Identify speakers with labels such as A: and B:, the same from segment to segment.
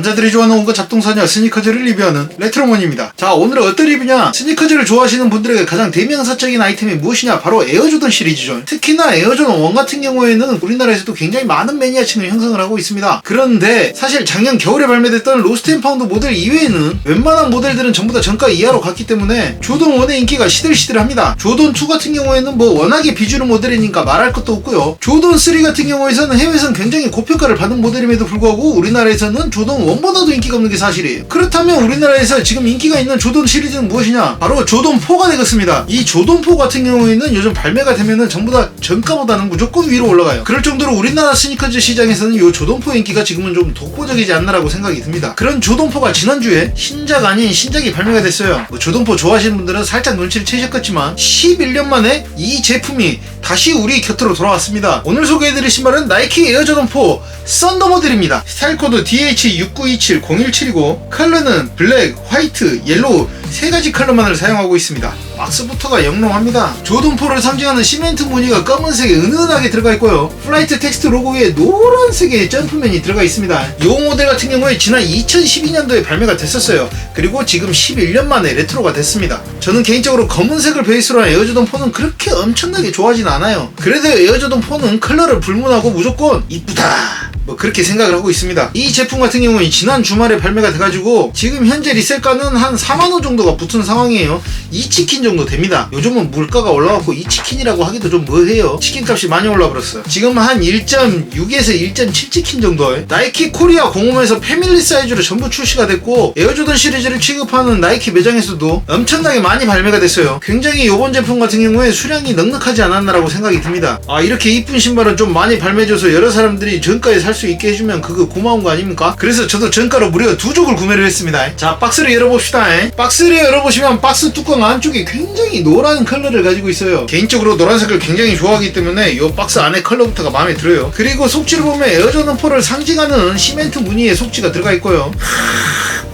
A: 남자들이 좋아하는 온갖 잡동사냐 스니커즈를 리뷰하는 레트로몬입니다. 자, 오늘은 어떤 리뷰냐? 스니커즈를 좋아하시는 분들에게 가장 대명사적인 아이템이 무엇이냐? 바로 에어조던 시리즈죠. 특히나 에어조던 1 같은 경우에는 우리나라에서도 굉장히 많은 매니아층을 형성을 하고 있습니다. 그런데 사실 작년 겨울에 발매됐던 로스트 앤 파운드 모델 이외에는 웬만한 모델들은 전부 다 정가 이하로 갔기 때문에 조던 1의 인기가 시들시들합니다. 조던 2 같은 경우에는 뭐 워낙에 비주류 모델이니까 말할 것도 없고요. 조던 3 같은 경우에서는 해외에서는 굉장히 고평가를 받은 모델임에도 불구하고 우리나라에서는 조던 1보다도 인기가 없는 게 사실이에요. 그렇다면 우리나라에서 지금 인기가 있는 조던 시리즈는 무엇이냐? 바로 조던 4가 되겠습니다. 이 조던 4 같은 경우에는 요즘 발매가 되면은 전부 다 정가보다는 무조건 위로 올라가요. 그럴 정도로 우리나라 스니커즈 시장에서는 이 조던 4 인기가 지금은 좀 독보적이지 않나라고 생각이 듭니다. 그런 조던 4가 지난주에 신작 아닌 신작이 발매가 됐어요. 조던 4 좋아하시는 분들은 살짝 눈치를 채셨겠지만 11년 만에 이 제품이 다시 우리 곁으로 돌아왔습니다. 오늘 소개해드릴 신발은 나이키 에어조던 4 썬더 모델입니다. 스타일 코드 DH69270170이고 컬러는 블랙, 화이트, 옐로우 3가지 컬러만을 사용하고 있습니다. 박스부터가 영롱합니다. 조던 4를 상징하는 시멘트 무늬가 검은색에 은은하게 들어가 있고요. 플라이트 텍스트 로고 위에 노란색의 점프맨이 들어가 있습니다. 이 모델 같은 경우에 지난 2012년도에 발매가 됐었어요. 그리고 지금 11년 만에 레트로가 됐습니다. 저는 개인적으로 검은색을 베이스로 한 에어조던 4는 그렇게 엄청나게 좋아하진 않아요. 그래도 에어조던 4는 컬러를 불문하고 무조건 이쁘다, 뭐 그렇게 생각을 하고 있습니다. 이 제품 같은 경우는 지난 주말에 발매가 돼가지고 지금 현재 리셀가는 한 4만원 정도가 붙은 상황이에요. 2치킨 정도 됩니다. 요즘은 물가가 올라갔고 2치킨이라고 하기도 좀 뭐해요. 치킨값이 많이 올라버렸어요. 지금 한 1.6에서 1.7치킨 정도에 나이키 코리아 공홈에서 패밀리 사이즈로 전부 출시가 됐고 에어조던 시리즈를 취급하는 나이키 매장에서도 엄청나게 많이 발매가 됐어요. 굉장히 이번 제품 같은 경우에 수량이 넉넉하지 않았나라고 생각이 듭니다. 아, 이렇게 이쁜 신발은 좀 많이 발매해줘서 여러 사람들이 정가에 살 수 있게 해주면 그거 고마운 거 아닙니까? 그래서 저도 정가로 무려 2족을 구매를 했습니다. 자, 박스를 열어봅시다. 박스를 열어보시면 박스 뚜껑 안쪽에 굉장히 노란 컬러를 가지고 있어요. 개인적으로 노란색을 굉장히 좋아하기 때문에 이 박스 안에 컬러부터가 마음에 들어요. 그리고 속지를 보면 에어조던 4를 상징하는 시멘트 무늬의 속지가 들어가 있고요.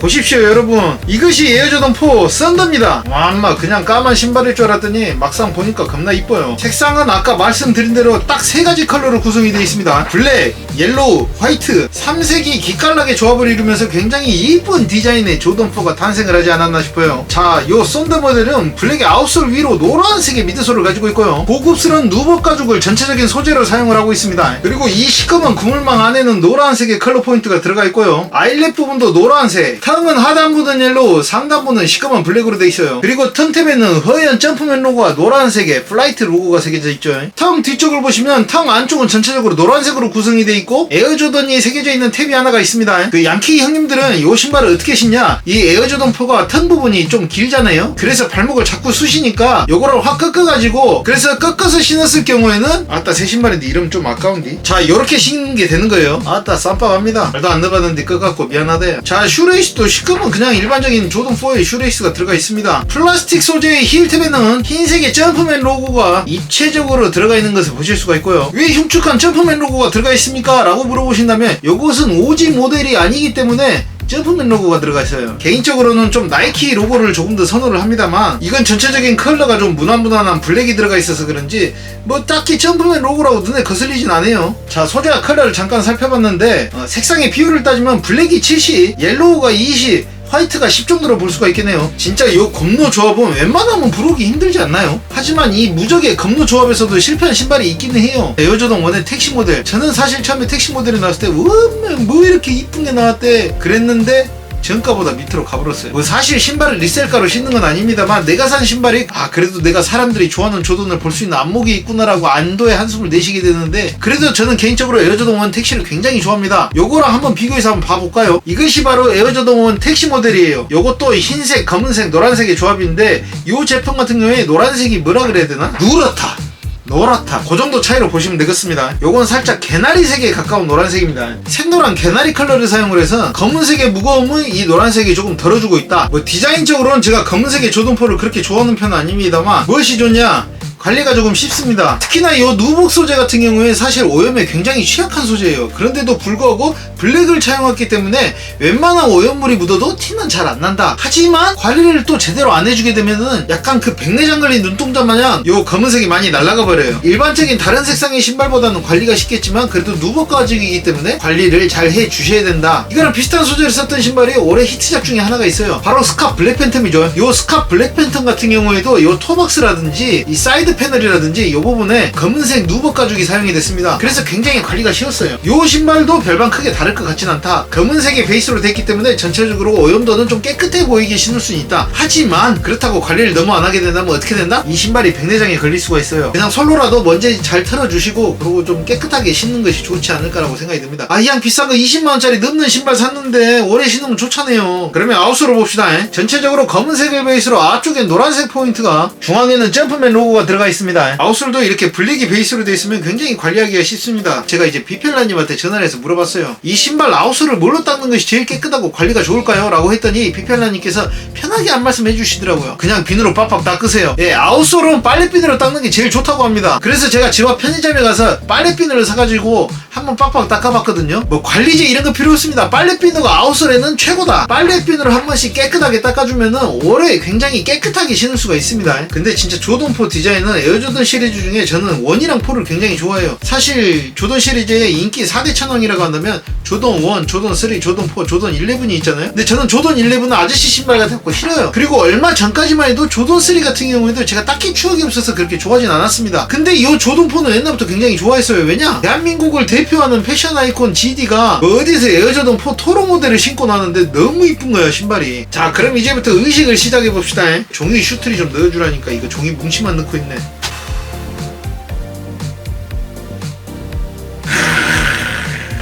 A: 보십시오 여러분, 이것이 에어조던 4 썬더입니다. 와, 엄마 그냥 까만 신발일 줄 알았더니 막상 보니까 겁나 이뻐요. 색상은 아까 말씀드린 대로 딱 3가지 컬러로 구성이 되어 있습니다. 블랙, 옐로우, 화이트 3색이 기깔나게 조합을 이루면서 굉장히 이쁜 디자인의 조던 4가 탄생을 하지 않았나 싶어요. 자, 요 썬더 모델은 블랙의 아웃솔 위로 노란색의 미드솔을 가지고 있고요. 고급스러운 누벅 가죽을 전체적인 소재로 사용을 하고 있습니다. 그리고 이 시커먼 그물망 안에는 노란색의 컬러 포인트가 들어가 있고요. 아일렛 부분도 노란색, 턱은 하단부는 옐로우, 상단부는 시커먼 블랙으로 되어 있어요. 그리고 턱탭에는 허연 점프맨 로고와 노란색의 플라이트 로고가 새겨져 있죠. 턱 뒤쪽을 보시면 턱 안쪽은 전체적으로 노란색으로 구성이 되어 있고 에어조던이 새겨져 있는 탭이 하나가 있습니다. 그 양키 형님들은 이 신발을 어떻게 신냐, 이 에어조던 4가 턴 부분이 좀 길잖아요. 그래서 발목을 자꾸 쑤시니까 요거를 확 꺾어가지고, 그래서 꺾어서 신었을 경우에는 아따 새 신발인데 이러면 좀 아까운데, 자 요렇게 신는 게 되는 거예요. 아따 쌈박합니다. 말도 안 넣어봤는데 꺾었고 미안하대. 자, 슈레이스도 시커먼 그냥 일반적인 조던 4의 슈레이스가 들어가 있습니다. 플라스틱 소재의 힐탭에는 흰색의 점프맨 로고가 입체적으로 들어가 있는 것을 보실 수가 있고요. 왜 흉측한 점프맨 로고가 들어가 있습니까? 라고 물어보신다면 이것은 오지 모델이 아니기 때문에 점프맨 로고가 들어가 있어요. 개인적으로는 좀 나이키 로고를 조금 더 선호를 합니다만 이건 전체적인 컬러가 좀 무난무난한 블랙이 들어가 있어서 그런지 뭐 딱히 점프맨 로고라고 눈에 거슬리진 않아요. 자, 소재와 컬러를 잠깐 살펴봤는데 색상의 비율을 따지면 블랙이 70, 옐로우가 20, 화이트가 10 정도로 볼 수가 있겠네요. 진짜 이 검노 조합은 웬만하면 부르기 힘들지 않나요? 하지만 이 무적의 검노 조합에서도 실패한 신발이 있기는 해요. 에어조던 1의 택시 모델, 저는 사실 처음에 택시 모델이 나왔을 때 뭐 이렇게 이쁜 게 나왔대 그랬는데 정가보다 밑으로 가버렸어요. 뭐 사실 신발을 리셀가로 신는 건 아닙니다만 내가 산 신발이 그래도 내가 사람들이 좋아하는 조던을 볼 수 있는 안목이 있구나라고 안도의 한숨을 내쉬게 되는데, 그래도 저는 개인적으로 에어조던 1 택시를 굉장히 좋아합니다. 요거랑 한번 비교해서 한번 봐볼까요? 이것이 바로 에어조던 1 택시 모델이에요. 요것도 흰색, 검은색, 노란색의 조합인데 요 제품 같은 경우에 노란색이 뭐라 그래야 되나? 누렇다, 노랗다, 그 정도 차이로 보시면 되겠습니다. 요건 살짝 개나리색에 가까운 노란색입니다. 색노란 개나리 컬러를 사용을 해서 검은색의 무거움은 이 노란색이 조금 덜어주고 있다. 뭐 디자인적으로는 제가 검은색의 조던 4를 그렇게 좋아하는 편은 아닙니다만 무엇이 좋냐, 관리가 조금 쉽습니다. 특히나 이 누복 소재 같은 경우에 사실 오염에 굉장히 취약한 소재예요. 그런데도 불구하고 블랙을 차용했기 때문에 웬만한 오염물이 묻어도 티는 잘 안 난다. 하지만 관리를 또 제대로 안 해주게 되면은 약간 그 백내장 걸린 눈동자 마냥 요 검은색이 많이 날아가 버려요. 일반적인 다른 색상의 신발보다는 관리가 쉽겠지만 그래도 누복 가죽이기 때문에 관리를 잘 해주셔야 된다. 이거랑 비슷한 소재를 썼던 신발이 올해 히트작 중에 하나가 있어요. 바로 스캅 블랙 팬텀이죠. 요 스캅 블랙 팬텀 같은 경우에도 요 토박스라든지 이 사이드 패널이라든지 요 부분에 검은색 누복 가죽이 사용이 됐습니다. 그래서 굉장히 관리가 쉬웠어요. 요 신발도 별반 크게 다를 것 같진 않다. 검은색이 베이스로 됐기 때문에 전체적으로 오염도는 좀 깨끗해 보이게 신을 수는 있다. 하지만 그렇다고 관리를 너무 안 하게 된다면 어떻게 된다? 이 신발이 백내장에 걸릴 수가 있어요. 그냥 솔로라도 먼지 잘 털어주시고 그리고 좀 깨끗하게 신는 것이 좋지 않을까라고 생각이 듭니다. 이왕 비싼 거 20만원짜리 넘는 신발 샀는데 오래 신으면 좋잖아요. 그러면 아웃솔을 봅시다. 전체적으로 검은색을 베이스로 앞쪽에 노란색 포인트가, 중앙에는 점프맨 로고가 들어가 있습니다. 아웃솔도 이렇게 블랙이 베이스로 되어 있으면 굉장히 관리하기가 쉽습니다. 제가 이제 비펠라님한테 전화를 해서 물어봤어요. 이 신발 아웃솔을 뭘로 닦는 것이 제일 깨끗하고 관리가 좋을까요? 라고 했더니 비펠라님께서 편하게 한 말씀 해주시더라고요. 그냥 비누로 빡빡 닦으세요. 예, 아웃솔은 빨래비누로 닦는 게 제일 좋다고 합니다. 그래서 제가 집 앞 편의점에 가서 빨래비누를 사가지고 한번 빡빡 닦아봤거든요. 뭐 관리제 이런 거 필요 없습니다. 빨래비누가 아웃솔에는 최고다. 빨래비누를 한 번씩 깨끗하게 닦아주면은 오래 굉장히 깨끗하게 신을 수가 있습니다. 근데 진짜 조던4 디자인은 에어조던 시리즈 중에 저는 1이랑 4를 굉장히 좋아해요. 사실 조던 시리즈의 인기 4대 천왕이라고 한다면 조던 1, 조던 3, 조던 4, 조던 11이 있잖아요. 근데 저는 조던 11은 아저씨 신발 같고 싫어요. 그리고 얼마 전까지만 해도 조던 3 같은 경우에도 제가 딱히 추억이 없어서 그렇게 좋아하진 않았습니다. 근데 이 조던 4는 옛날부터 굉장히 좋아했어요. 왜냐? 대한민국을 대표하는 패션 아이콘 GD가 어디서 에어조던 4 토로 모델을 신고 나는데 너무 이쁜 거야 신발이. 자, 그럼 이제부터 의식을 시작해 봅시다. 종이 슈트리 좀 넣어주라니까 이거 종이 뭉치만 넣고 있네.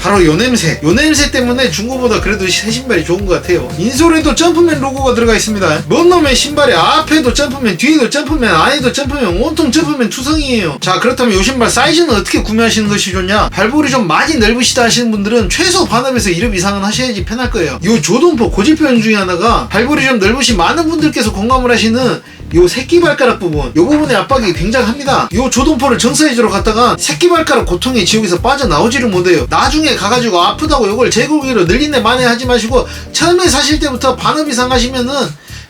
A: 바로 요 냄새 때문에 중고보다 그래도 새 신발이 좋은 것 같아요. 인솔에도 점프맨 로고가 들어가 있습니다. 뭔 놈의 신발이 앞에도 점프맨, 뒤에도 점프맨, 안에도 점프맨, 온통 점프맨 투성이에요. 자, 그렇다면 요 신발 사이즈는 어떻게 구매하시는 것이 좋냐? 발볼이 좀 많이 넓으시다 하시는 분들은 최소 반업에서 1업 이상은 하셔야지 편할 거예요. 요 조던4 고질표현 중에 하나가 발볼이 좀 넓으신 많은 분들께서 공감을 하시는 요 새끼발가락 부분, 요 부분의 압박이 굉장합니다. 요 조던4를 정사이즈로 갖다가 새끼발가락 고통의 지옥에서 빠져나오지를 못해요. 나중에 가가지고 아프다고 요걸 재고기로 늘린내 만에 하지 마시고 처음에 사실 때부터 반업 이상 하시면은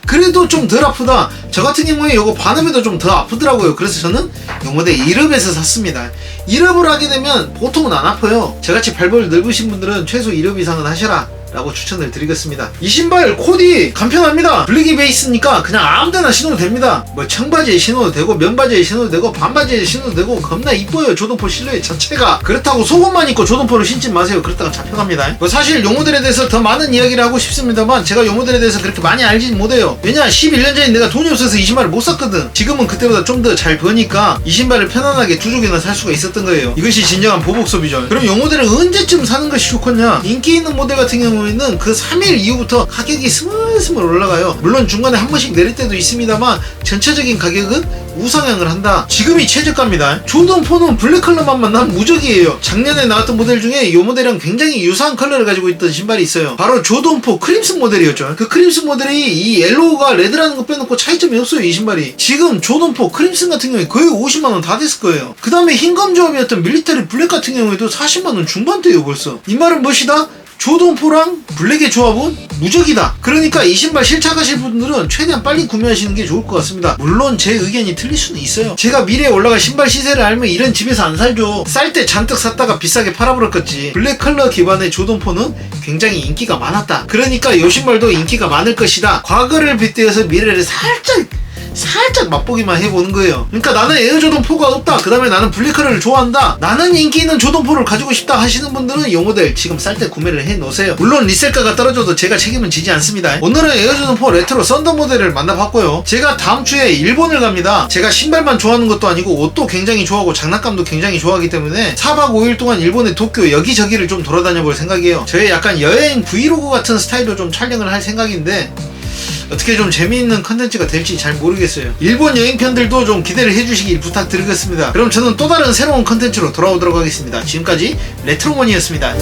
A: 그래도 좀 덜 아프다. 저 같은 경우에 요거 반업에도 좀 더 아프더라고요. 그래서 저는 요 모델 1업에서 샀습니다. 1업을 하게 되면 보통은 안 아파요. 저같이 발볼 넓으신 분들은 최소 1업 이상은 하셔라 라고 추천을 드리겠습니다. 이 신발 코디 간편합니다. 블랙이 베이스니까 그냥 아무데나 신어도 됩니다. 뭐 청바지에 신어도 되고 면바지에 신어도 되고 반바지에 신어도 되고 겁나 이뻐요. 조던4 실루엣 자체가. 그렇다고 속옷만 입고 조던4를 신지 마세요. 그렇다가 잡혀갑니다. 뭐 사실 요 모델에 대해서 더 많은 이야기를 하고 싶습니다만 제가 요 모델에 대해서 그렇게 많이 알진 못해요. 왜냐 11년 전에 내가 돈이 없어서 이 신발을 못 샀거든. 지금은 그때보다 좀 더 잘 버니까 이 신발을 편안하게 두 족이나 살 수가 있었던 거예요. 이것이 진정한 보복 소비죠. 그럼 요 모델을 언제쯤 사는 것이 좋겠냐? 인기 있는 모델 같은 경우에는 그 3일 이후부터 가격이 스물스물 올라가요. 물론 중간에 한 번씩 내릴 때도 있습니다만 전체적인 가격은 우상향을 한다. 지금이 최저가입니다. 조던4는 블랙 컬러만 만나면 무적이에요. 작년에 나왔던 모델 중에 이 모델이랑 굉장히 유사한 컬러를 가지고 있던 신발이 있어요. 바로 조던4 크림슨 모델이었죠. 그 크림슨 모델이 이 옐로우가 레드라는 거 빼놓고 차이점이 없어요. 이 신발이. 지금 조던4 크림슨 같은 경우에 거의 50만원 다 됐을 거예요. 그 다음에 흰검 조합이었던 밀리터리 블랙 같은 경우에도 40만원 중반대예요 벌써. 이 말은 무엇이다? 조던4랑 블랙의 조합은 무적이다. 그러니까 이 신발 실착하실 분들은 최대한 빨리 구매하시는 게 좋을 것 같습니다. 물론 제 의견이 틀릴 수는 있어요. 제가 미래에 올라갈 신발 시세를 알면 이런 집에서 안 살죠. 쌀 때 잔뜩 샀다가 비싸게 팔아버렸겠지. 블랙 컬러 기반의 조던4는 굉장히 인기가 많았다. 그러니까 이 신발도 인기가 많을 것이다. 과거를 빗대어서 미래를 살짝 맛보기만 해보는 거예요. 그러니까 나는 에어조던4가 없다. 그 다음에 나는 블랙컬러를 좋아한다. 나는 인기 있는 조던4를 가지고 싶다 하시는 분들은 이 모델 지금 쌀 때 구매를 해놓으세요. 물론 리셀가가 떨어져도 제가 책임은 지지 않습니다. 오늘은 에어조던4 레트로 썬더 모델을 만나봤고요. 제가 다음 주에 일본을 갑니다. 제가 신발만 좋아하는 것도 아니고 옷도 굉장히 좋아하고 장난감도 굉장히 좋아하기 때문에 4박 5일 동안 일본의 도쿄 여기저기를 좀 돌아다녀 볼 생각이에요. 저의 약간 여행 브이로그 같은 스타일로 좀 촬영을 할 생각인데 어떻게 좀 재미있는 컨텐츠가 될지 잘 모르겠어요. 일본 여행편들도 좀 기대를 해주시길 부탁드리겠습니다. 그럼 저는 또 다른 새로운 컨텐츠로 돌아오도록 하겠습니다. 지금까지 레트로몬이었습니다.